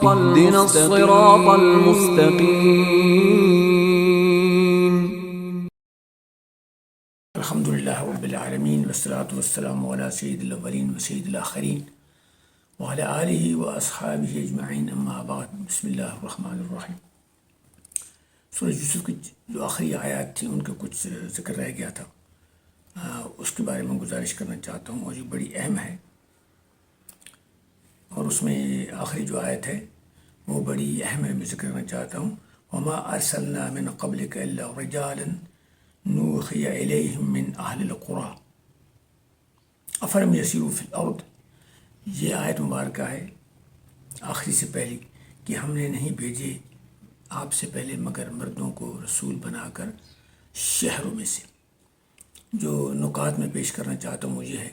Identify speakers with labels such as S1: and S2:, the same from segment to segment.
S1: اهدنا الصراط المستقيم.
S2: الحمد للہ رب العالمین والصلاة والسلام علی سید الاولین و سید الآخرین وعلی آلہ و اصحابہ اجمعین، اما بعد. بسم اللہ الرحمن الرحیم. سورہ یوسف کی جو آخری آیات تھی ان کا کچھ ذکر رہ گیا تھا، اس کے بارے میں گزارش کرنا چاہتا ہوں، اور یہ بڑی اہم ہے. اور اس میں آخری جو آیت ہے وہ بڑی اہم ہے، میں ذکر کرنا چاہتا ہوں. وما ارسلنا من قبلک الا رجالا نوحی الیہم من اہل القری افلم یسیروا فی الارض. یہ آیت مبارکہ ہے آخری سے پہلی کہ ہم نے نہیں بھیجے آپ سے پہلے مگر مردوں کو رسول بنا کر شہروں میں سے. جو نکات میں پیش کرنا چاہتا ہوں وہ یہ ہے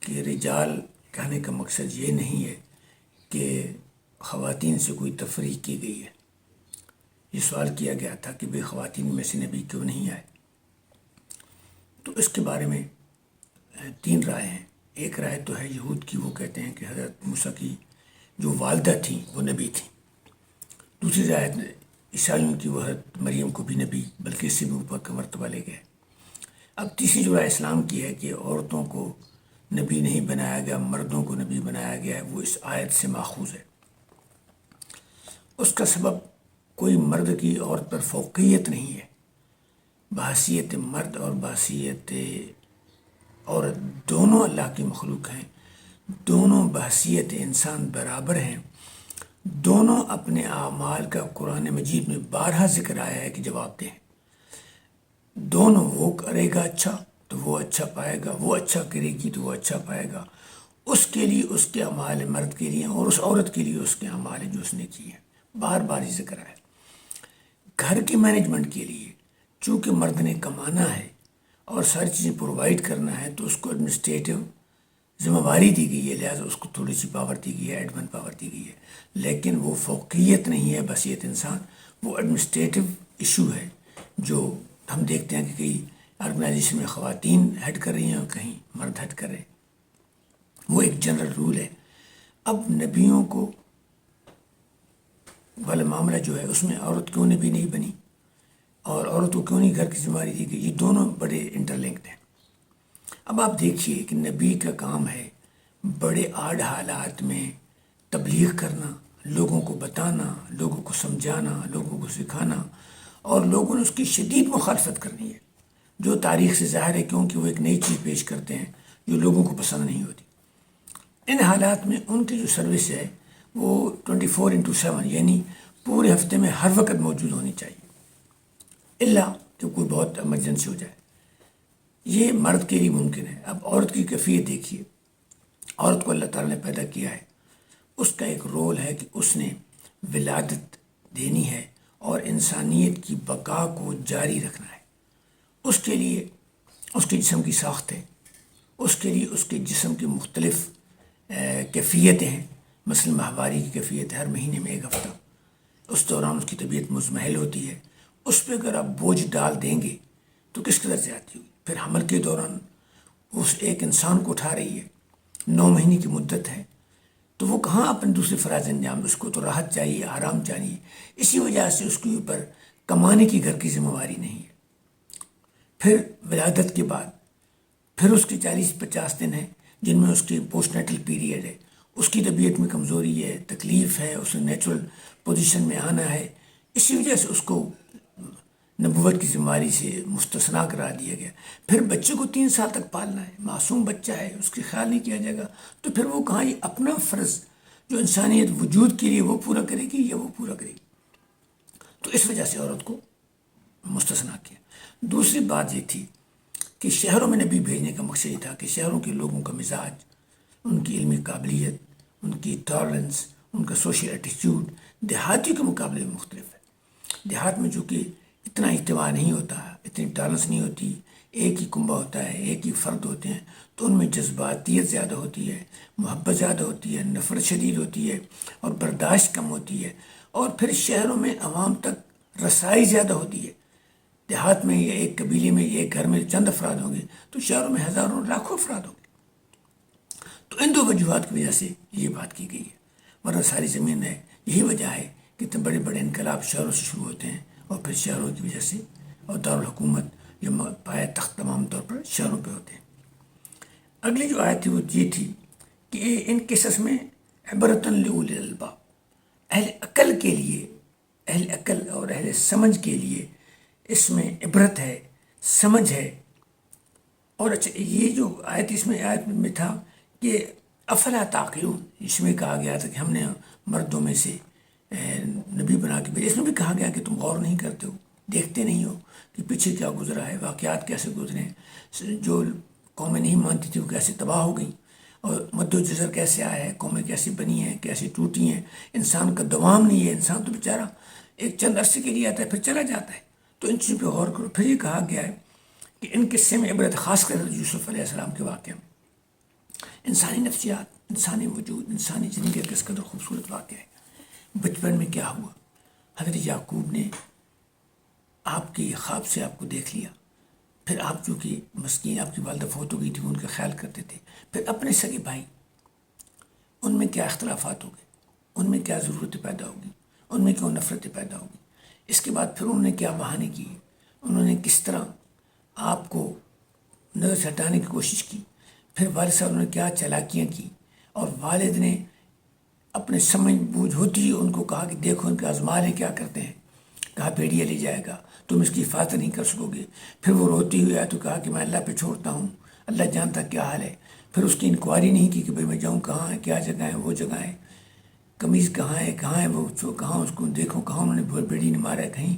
S2: کہ رجال کہنے کا مقصد یہ نہیں ہے کہ خواتین سے کوئی تفریق کی گئی ہے. یہ سوال کیا گیا تھا کہ بے خواتین میں سے نبی کیوں نہیں آئے. تو اس کے بارے میں تین رائے ہیں. ایک رائے تو ہے یہود کی، وہ کہتے ہیں کہ حضرت موسیٰ کی جو والدہ تھیں وہ نبی تھیں. دوسری رائے عیسائیوں کی، وہ حضرت مریم کو بھی نبی بلکہ اس سے بھی اوپر کا مرتبہ لے گئے. اب تیسری جو رائے اسلام کی ہے کہ عورتوں کو نبی نہیں بنایا گیا، مردوں کو نبی بنایا گیا ہے، وہ اس آیت سے ماخوذ ہے. اس کا سبب کوئی مرد کی عورت پر فوقیت نہیں ہے. بحیثیت مرد اور بحیثیت عورت دونوں اللہ کی مخلوق ہیں، دونوں بحیثیت انسان برابر ہیں. دونوں اپنے اعمال کا قرآن مجید میں بارہا ذکر آیا ہے کہ جواب دیں. دونوں، وہ کرے گا اچھا تو وہ اچھا پائے گا، وہ اچھا کرے گی تو وہ اچھا پائے گا. اس کے لیے اس کے اعمال مرد کے لیے، اور اس عورت کے لیے اس کے اعمال جو اس نے کی ہیں. بار بار یہ ذکر آیا. گھر کے مینجمنٹ کے لیے چونکہ مرد نے کمانا ہے اور ساری چیزیں پرووائڈ کرنا ہے تو اس کو ایڈمنسٹریٹو ذمہ داری دی گئی ہے، لہٰذا اس کو تھوڑی سی پاور دی گئی ہے، ایڈمن پاور دی گئی ہے. لیکن وہ فوقیت نہیں ہے بحیثیت انسان، وہ ایڈمنسٹریٹو ایشو ہے. جو ہم دیکھتے ہیں کہ کئی آرگنائزیشن میں خواتین ہیڈ کر رہی ہیں اور کہیں مرد ہیڈ کر رہے ہیں. وہ ایک جنرل رول ہے. اب نبیوں کو والا معاملہ جو ہے اس میں عورت کیوں نبی نہیں بنی اور عورت کو کیوں نہیں گھر کی ذمہ داری دی گئی، یہ دونوں بڑے انٹرلنکڈ ہیں. اب آپ دیکھیے کہ نبی کا کام ہے بڑے آڈ حالات میں تبلیغ کرنا، لوگوں کو بتانا، لوگوں کو سمجھانا، لوگوں کو سکھانا، اور لوگوں نے اس کی شدید مخالفت کرنی ہے جو تاریخ سے ظاہر ہے، کیونکہ وہ ایک نئی چیز پیش کرتے ہیں جو لوگوں کو پسند نہیں ہوتی. ان حالات میں ان کی جو سروس ہے وہ 24/7 یعنی پورے ہفتے میں ہر وقت موجود ہونی چاہیے، الا کہ کوئی بہت ایمرجنسی ہو جائے. یہ مرد کے لیے ممکن ہے. اب عورت کی کیفیت دیکھیے. عورت کو اللہ تعالیٰ نے پیدا کیا ہے، اس کا ایک رول ہے کہ اس نے ولادت دینی ہے اور انسانیت کی بقا کو جاری رکھنا ہے. اس کے لیے اس کے جسم کی ساخت ہے، اس کے لیے اس کے جسم کی مختلف کیفیتیں ہیں. مثلا ماہواری کی کیفیت ہر مہینے میں 1 ہفتہ، اس دوران اس کی طبیعت مزمحل ہوتی ہے. اس پہ اگر آپ بوجھ ڈال دیں گے تو کس قدر زیادتی ہوگی. پھر حمل کے دوران اس ایک انسان کو اٹھا رہی ہے، 9 مہینے کی مدت ہے، تو وہ کہاں اپنے دوسرے فرائض انجام، اس کو تو راحت چاہیے، آرام چاہیے. اسی وجہ سے اس کے اوپر کمانے کی گھر کی ذمہ داری نہیں ہے. پھر ولادت کے بعد پھر اس کے 40-50 دن ہیں جن میں اس کی پوسٹ نیٹل پیریڈ ہے. اس کی طبیعت میں کمزوری ہے، تکلیف ہے، اس نے نیچرل پوزیشن میں آنا ہے. اسی وجہ سے اس کو نبوت کی ذمہ داری سے مستثنا قرار دیا گیا. پھر بچے کو 3 سال تک پالنا ہے، معصوم بچہ ہے، اس کی خیال نہیں کیا جائے گا. تو پھر وہ کہاں یہ اپنا فرض جو انسانیت وجود کے لیے وہ پورا کرے گی یا وہ پورا کرے گی. تو اس وجہ سے عورت کو مستثنا کیا. دوسری بات یہ تھی کہ شہروں میں نبی بھیجنے کا مقصد یہ تھا کہ شہروں کے لوگوں کا مزاج، ان کی علمی قابلیت، ان کی ٹالرنس، ان کا سوشل ایٹیچیوڈ دیہاتیوں کے مقابلے میں مختلف ہے. دیہات میں جو کہ اتنا اجتماع نہیں ہوتا، اتنی ٹالرنس نہیں ہوتی، ایک ہی کنبہ ہوتا ہے، ایک ہی فرد ہوتے ہیں، تو ان میں جذباتیت زیادہ ہوتی ہے، محبت زیادہ ہوتی ہے، نفرت شدید ہوتی ہے اور برداشت کم ہوتی ہے. اور پھر شہروں میں عوام تک رسائی زیادہ ہوتی ہے. دیہات میں یا ایک قبیلے میں ایک گھر میں چند افراد ہوں گے تو شہروں میں ہزاروں لاکھوں افراد ہوں گے. تو ان 2 وجوہات کی وجہ سے یہ بات کی گئی ہے. ورنہ ساری زمین ہے یہی وجہ ہے کہ اتنے بڑے بڑے انقلاب شہروں سے شروع ہوتے ہیں اور پھر شہروں کی وجہ سے، اور دارالحکومت یا پایہ تخت تمام طور پر شہروں پہ ہوتے ہیں۔ اگلی جو آیت تھی وہ یہ تھی کہ ان قصص میں عبرۃ لأولی الالباب، اہل عقل کے لیے، اہل عقل اور اہل سمجھ کے لیے اس میں عبرت ہے، سمجھ ہے۔ اور اچھا یہ جو آیت اس میں آیت میں تھا کہ افلا تعقلون، اس میں کہا گیا تھا کہ ہم نے مردوں میں سے نبی بنا کے بھیجا، اس میں بھی کہا گیا کہ تم غور نہیں کرتے ہو، دیکھتے نہیں ہو کہ پیچھے کیا گزرا ہے، واقعات کیسے گزرے ہیں، جو قومیں نہیں مانتی تھیں وہ کیسے تباہ ہو گئیں، اور مد و جزر کیسے آیا ہے، قومیں کیسے بنی ہیں، کیسے ٹوٹی ہیں۔ انسان کا دوام نہیں ہے، انسان تو بیچارہ ایک چند عرصے کے لیے آتا ہے پھر چلا جاتا ہے۔ تو ان چیزوں پہ غور کرو۔ پھر یہ کہا گیا ہے کہ ان قصے میں عبرت، خاص کر یوسف علیہ السلام کے واقعہ میں، انسانی نفسیات، انسانی وجود، انسانی زندگی کا کس قدر خوبصورت واقعہ ہے۔ بچپن میں کیا ہوا، حضرت یعقوب نے آپ کے خواب سے آپ کو دیکھ لیا، پھر آپ جو کہ مسکین آپ کی والدہ فوت ہو گئی تھی، ان کا خیال کرتے تھے، پھر اپنے سگے بھائی، ان میں کیا اختلافات ہو گئے، ان میں کیا ضرورتیں پیدا ہوگی، ان میں کیوں نفرتیں پیدا ہوگی۔ اس کے بعد پھر انہوں نے کیا بہانے کیے، انہوں نے کس طرح آپ کو نظر سے ہٹانے کی کوشش کی، پھر والد صاحب نے کیا چالاکیاں کی، اور والد نے اپنے سمجھ بوجھ ہوتی ان کو کہا کہ دیکھو ان کے ازمالے کیا کرتے ہیں، کہا بھیڑیا لے جائے گا، تم اس کی حفاظت نہیں کر سکو گے۔ پھر وہ روتی ہوئی آئے تو کہا کہ میں اللہ پہ چھوڑتا ہوں، اللہ جانتا کیا حال ہے۔ پھر اس کی انکوائری نہیں کی کہ بھئی میں جاؤں کہاں ہے، کیا جگہ ہے، وہ جگہ ہے، قمیض کہاں ہے وہ، کہاں اس کو دیکھو، کہاں انہوں نے بھیڑی نے مارا ہے، کہیں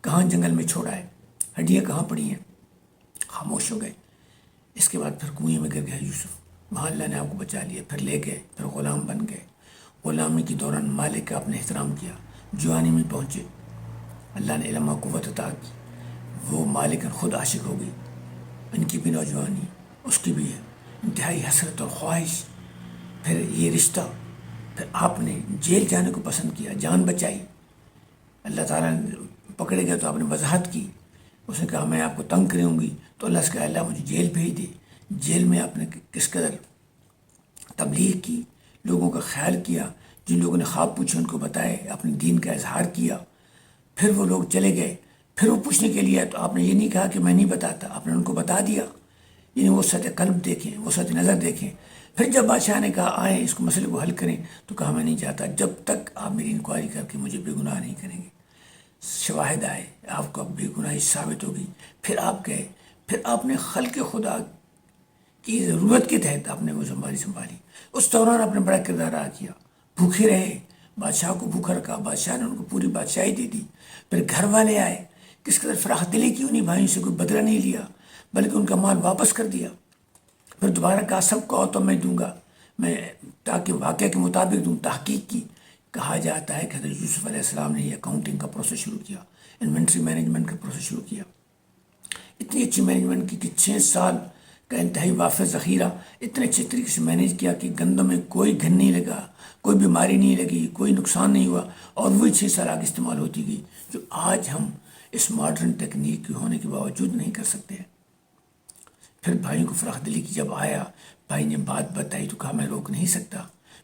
S2: کہاں جنگل میں چھوڑا ہے، ہڈیاں کہاں پڑی ہیں، خاموش ہو گئے۔ اس کے بعد پھر کنویں میں گر گیا یوسف، وہاں اللہ نے آپ کو بچا لیا، پھر لے گئے، پھر غلام بن گئے۔ غلامی کے دوران مالک کا آپ نے احترام کیا، جوانی میں پہنچے، اللہ نے علم و قوت عطا کی، وہ مالک خود عاشق ہو گئی، ان کی بھی نوجوانی، اس کی بھی ہے انتہائی حسرت اور خواہش، پھر یہ رشتہ، پھر آپ نے جیل جانے کو پسند کیا، جان بچائی، اللہ تعالیٰ نے پکڑے گئے تو آپ نے وضاحت کی، اس نے کہا میں آپ کو تنگ کروں گی، تو اللہ سے کہا اللہ مجھے جیل بھیج دے۔ جیل میں آپ نے کس قدر تبلیغ کی، لوگوں کا خیال کیا، جن لوگوں نے خواب پوچھے ان کو بتائے، اپنے دین کا اظہار کیا۔ پھر وہ لوگ چلے گئے، پھر وہ پوچھنے کے لیے تو آپ نے یہ نہیں کہا کہ میں نہیں بتاتا، آپ نے ان کو بتا دیا، یعنی وہ سطح قلب دیکھیں، وہ سطح نظر دیکھیں۔ پھر جب بادشاہ نے کہا آئیں اس کو مسئلے کو حل کریں، تو کہا میں نہیں چاہتا جب تک آپ میری انکوائری کر کے مجھے بے گناہ نہیں کریں گے۔ شواہد آئے، آپ کو بے گناہی ثابت ہوگی، پھر آپ گئے، پھر آپ نے خلق خدا کی ضرورت کے تحت آپ نے وہ سنبھالی۔ اس دوران آپ نے بڑا کردار ادا کیا، بھوکے رہے، بادشاہ کو بھوکا رکھا، بادشاہ نے ان کو پوری بادشاہی دے دی۔ پھر گھر والے آئے، کس قدر فراخ دلی کی، انہیں بھائیوں سے کوئی بدلہ نہیں لیا بلکہ ان کا مال واپس کر دیا۔ پھر دوبارہ کہا سب کو تو میں دوں گا، میں تاکہ واقعہ کے مطابق دوں، تحقیق کی۔ کہا جاتا ہے کہ حضرت یوسف علیہ السلام نے یہ اکاؤنٹنگ کا پروسیس شروع کیا، انوینٹری مینجمنٹ کا پروسیس شروع کیا، اتنی اچھی مینجمنٹ کی کہ 6 سال کا انتہائی وافر ذخیرہ اتنے اچھے طریقے سے مینیج کیا کہ گندم میں کوئی گھن نہیں لگا، کوئی بیماری نہیں لگی، کوئی نقصان نہیں ہوا، اور وہی 6 سال آگے استعمال ہوتی گئی، جو آج ہم اس ماڈرن تکنیک کے ہونے کے باوجود نہیں کر سکتے ہیں۔ پھر بھائیوں کو فراخ دلی کی جب آیا، بھائی نے بات بتائی تو کہا میں روک نہیں سکتا،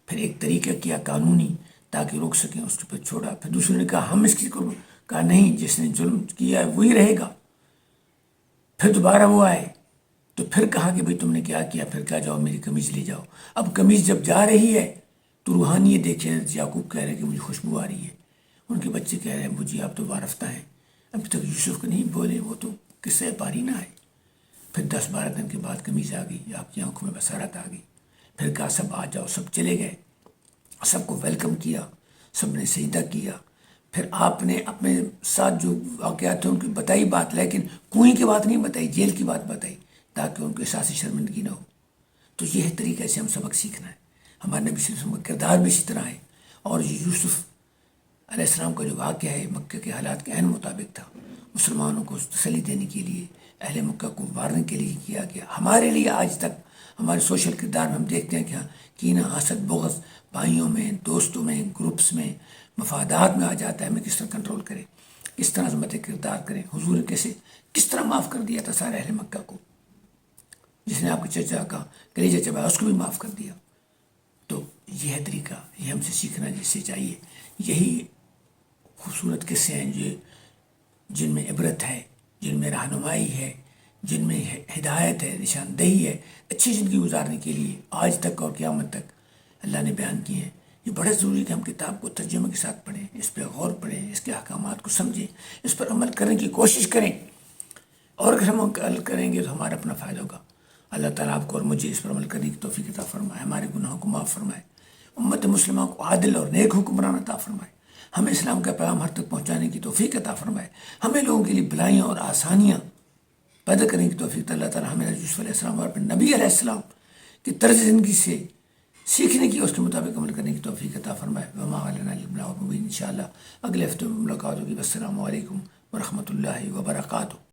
S2: پھر ایک طریقہ کیا قانونی تاکہ روک سکیں، اس کے پھر چھوڑا۔ پھر دوسرے نے کہا ہم اس کی کو، کہا نہیں، جس نے ظلم کیا ہے وہی رہے گا۔ پھر دوبارہ وہ آئے تو پھر کہا کہ بھئی تم نے کیا کیا، پھر کہا جاؤ میری قمیض لے جاؤ۔ اب قمیض جب جا رہی ہے تو روحانیت دیکھیں، یعقوب کہہ رہے ہیں کہ مجھے خوشبو آ رہی ہے، ان کے بچے کہہ رہے ہیں ابو جی آپ تو وارفتہ ہیں، ابھی تک یوسف کو نہیں بولے، وہ تو قصہ پاری نہ ہے۔ پھر 10-12 دن کے بعد قمیض آ گئی، آپ کی آنکھوں میں بصارت آ گئی۔ پھر کہا سب آ جاؤ، سب چلے گئے، سب کو ویلکم کیا، سب نے سجدہ کیا۔ پھر آپ نے اپنے ساتھ جو واقعات تھے ان کی بتائی بات، لیکن کنویں کی بات نہیں بتائی، جیل کی بات بتائی تاکہ ان کو احساس شرمندگی نہ ہو۔ تو یہ طریقے سے ہم سبق سیکھنا ہے، ہمارے نبی صلی اللہ علیہ وسلم کا کردار بھی اسی طرح ہے۔ اور یوسف علیہ السلام کا جو واقعہ ہے مکہ کے حالات کے عین مطابق تھا، مسلمانوں کو تسلی دینے کے لیے، اہل مکہ کو وارنے کے لیے کیا گیا۔ ہمارے لیے آج تک ہمارے سوشل کردار میں ہم دیکھتے ہیں کہ کینہ، حسد، بغض بھائیوں میں، دوستوں میں، گروپس میں، مفادات میں آ جاتا ہے، ہمیں کس طرح کنٹرول کریں، کس طرح عظمت کردار کریں۔ حضور نے کس طرح معاف کر دیا تھا سارے اہل مکہ کو، جس نے آپ کے چچا کا کلیجہ چبایا اس کو بھی معاف کر دیا۔ تو یہ ہے طریقہ، یہ ہم سے سیکھنا جس سے چاہیے یہی خوبصورت قصے ہیں جن میں عبرت ہے، جن میں رہنمائی ہے، جن میں ہدایت ہے، نشاندہی ہے، اچھی زندگی گزارنے کے لیے آج تک اور قیامت تک اللہ نے بیان کیے ہیں۔ یہ بڑا ضروری ہے کہ ہم کتاب کو ترجمے کے ساتھ پڑھیں، اس پہ غور پڑھیں، اس کے احکامات کو سمجھیں، اس پر عمل کرنے کی کوشش کریں، اور اگر ہم عمل کریں گے تو ہمارا اپنا فائدہ ہوگا۔ اللہ تعالیٰ آپ کو اور مجھے اس پر عمل کرنے کی توفیق عطا فرمائے، ہمارے گناہوں کو معاف فرمائے، امت مسلمہ کو عادل اور نیک حکمران عطا فرمائے، ہمیں اسلام کا پیغام ہر تک پہنچانے کی توفیق عطا فرمائے، ہمیں لوگوں کے لیے بھلائیاں اور آسانیاں پیدا کرنے کی توفیق۔ اللہ تعالیٰ ہمیں یوسف علیہ السلام اور اپنے نبی علیہ السلام کی طرز زندگی سے سیکھنے کی، اس کے مطابق عمل کرنے کی توفیق عطا فرمائے۔ وما علینا الا البلاغ المبین۔ انشاءاللہ اگلے ہفتے میں ملاقات ہوگی۔ السلام علیکم ورحمۃ اللہ وبرکاتہ۔